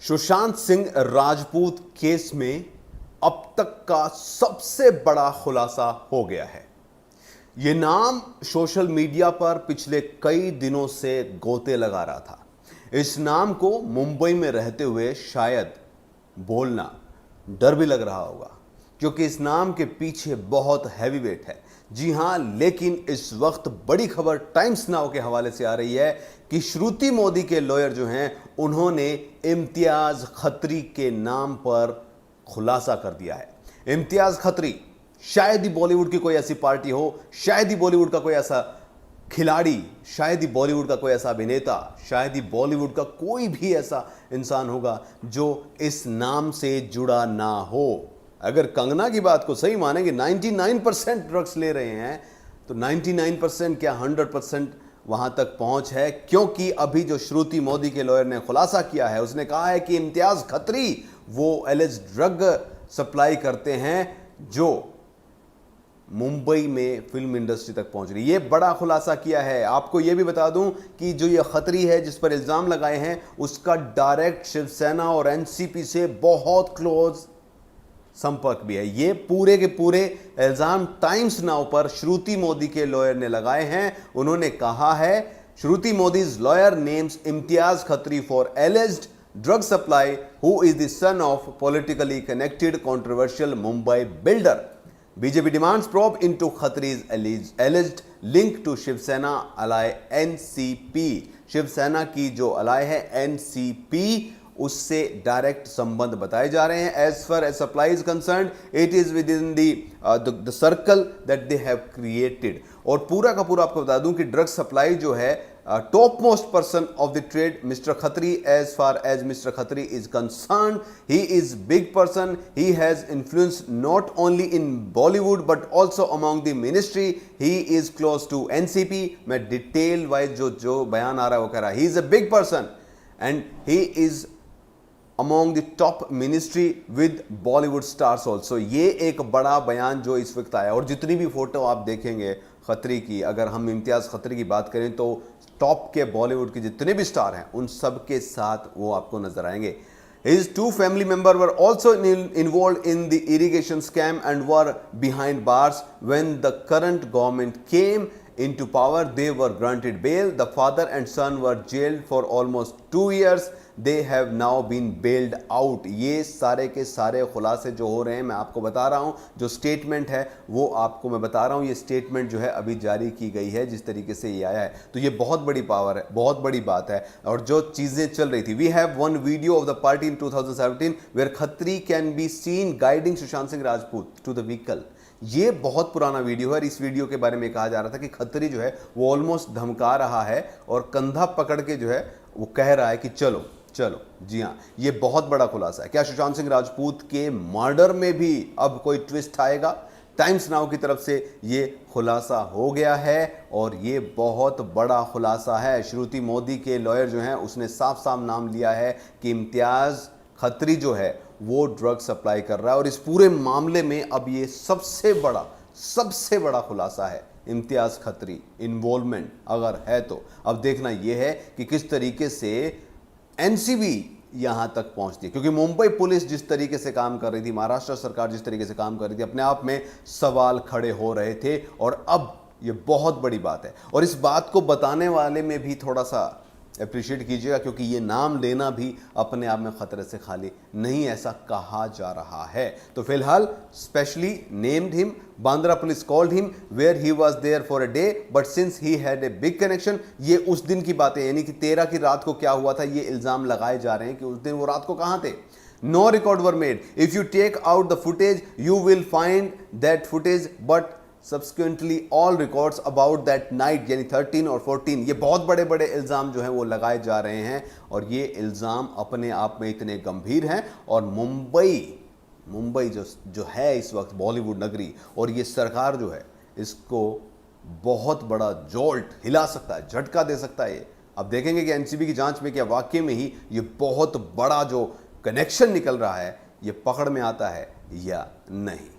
Sushant Singh Rajput case में अब तक का सबसे बड़ा खुलासा हो गया है। यह नाम सोशल मीडिया पर पिछले कई दिनों से गोते लगा रहा था। इस नाम को मुंबई में रहते हुए शायद बोलना डर भी लग रहा होगा, क्योंकि इस नाम के पीछे बहुत हैवी वेट है। जी हां, लेकिन इस वक्त बड़ी खबर टाइम्स नाउ के हवाले से आ रही है कि श्रुति मोदी के लॉयर जो हैं, उन्होंने इम्तियाज खत्री के नाम पर खुलासा कर दिया है। इम्तियाज खत्री शायद ही बॉलीवुड की कोई ऐसी पार्टी हो, शायद ही बॉलीवुड का कोई ऐसा खिलाड़ी, शायद ही बॉलीवुड का कोई ऐसा अभिनेता, शायद ही बॉलीवुड का कोई भी ऐसा इंसान होगा जो इस नाम से जुड़ा ना हो। अगर कंगना की बात को सही माने कि 99% ड्रग्स ले रहे हैं, तो 99% क्या 100% वहां तक पहुंच है, क्योंकि अभी जो श्रुति मोदी के लॉयर ने खुलासा किया है, उसने कहा है कि इम्तियाज खत्री वो एलिज ड्रग सप्लाई करते हैं जो मुंबई में फिल्म इंडस्ट्री तक पहुंच रही है। ये बड़ा खुलासा किया है। आपको ये भी बता दूं कि जो ये खत्री है जिस पर इल्जाम लगाए हैं, उसका डायरेक्ट शिवसेना और एनसीपी से बहुत क्लोज संपर्क भी है। ये पूरे के पूरे इल्जाम टाइम्स नाउ पर श्रुति मोदी के लॉयर ने लगाए हैं। उन्होंने कहा है, Shruti Modi's lawyer names Imtiyaz Khatri for alleged drug supply who is the son of politically connected controversial Mumbai builder. BJP demands probe into Khatri's alleged link to Shiv Sena ally NCP. Shiv Sena की जो अलाय है एनसीपी, उससे डायरेक्ट संबंध बताए जा रहे हैं। As far as supply is concern, it is within the circle that they have created. और पूरा का पूरा आपको बता दूं कि ड्रग सप्लाई जो है, top most person of the trade mister Khatri, as far as mister Khatri is concern, he is big person, he has influence not only in Bollywood but also among the ministry, he is close to NCP. मैं detail wise जो बयान आ रहा है वो कह रहा है, he is a big person and he is among the top ministry with Bollywood stars also. ये एक बड़ा बयान जो इस वक्त आया। और जितनी भी फोटो आप देखेंगे खत्री की, अगर हम इम्तियाज खत्री की बात करें तो टॉप के बॉलीवुड के जितने भी स्टार हैं उन सब के साथ वो आपको नजर आएंगे। His two family members were also involved in the irrigation scam and were behind bars. When the current government came into power, they were granted bail. The father and son were jailed for almost 2 years. They have now been bailed out. ये सारे के सारे खुलासे जो हो रहे हैं मैं आपको बता रहा हूँ। जो स्टेटमेंट है वो आपको मैं बता रहा हूँ। ये स्टेटमेंट जो है अभी जारी की गई है, जिस तरीके से ये आया है, तो ये बहुत बड़ी पावर है, बहुत बड़ी बात है। और जो चीज़ें चल रही थी, we have one video of the party in 2017 where Khatri can be seen guiding Sushant Singh Rajput to the vehicle. ये बहुत पुराना वीडियो है और इस वीडियो के बारे में कहा जा रहा था कि खत्री जो है वो ऑलमोस्ट धमका रहा है और कंधा पकड़ के जो है वो कह रहा है कि चलो चलो। जी हाँ, ये बहुत बड़ा खुलासा है। क्या सुशांत सिंह राजपूत के मर्डर में भी अब कोई ट्विस्ट आएगा? टाइम्स नाउ की तरफ से ये खुलासा हो गया है और ये बहुत बड़ा खुलासा है। श्रुति मोदी के लॉयर जो हैं उसने साफ साफ नाम लिया है कि इम्तियाज खत्री जो है वो ड्रग सप्लाई कर रहा है। और इस पूरे मामले में अब ये सबसे बड़ा खुलासा है। इम्तियाज खत्री इन्वॉल्वमेंट अगर है तो अब देखना यह है कि किस तरीके से एनसीबी यहां तक पहुंचती है, क्योंकि मुंबई पुलिस जिस तरीके से काम कर रही थी, महाराष्ट्र सरकार जिस तरीके से काम कर रही थी, अपने आप में सवाल खड़े हो रहे थे। और अब ये बहुत बड़ी बात है और इस बात को बताने वाले में भी थोड़ा सा अप्रिशिएट कीजिएगा, क्योंकि ये नाम लेना भी अपने आप में खतरे से खाली नहीं, ऐसा कहा जा रहा है। तो फिलहाल specially named him, Bandra police called him where he was there for a day but since he had a big connection. ये उस दिन की बातें, यानी कि 13 की रात को क्या हुआ था, ये इल्जाम लगाए जा रहे हैं कि उस दिन वो रात को कहां थे। No record were made, if you take out the footage you will find that footage but Subsequently all records about that night, यानी 13 और 14, ये बहुत बड़े बड़े इल्ज़ाम जो हैं वो लगाए जा रहे हैं। और ये इल्ज़ाम अपने आप में इतने गंभीर हैं और मुंबई जो है इस वक्त बॉलीवुड नगरी, और ये सरकार जो है इसको बहुत बड़ा जोल्ट हिला सकता है, झटका दे सकता है। ये अब देखेंगे कि एनसीबी की जांच में क्या वाकई में ही ये बहुत बड़ा जो कनेक्शन निकल रहा है ये पकड़ में आता है या नहीं।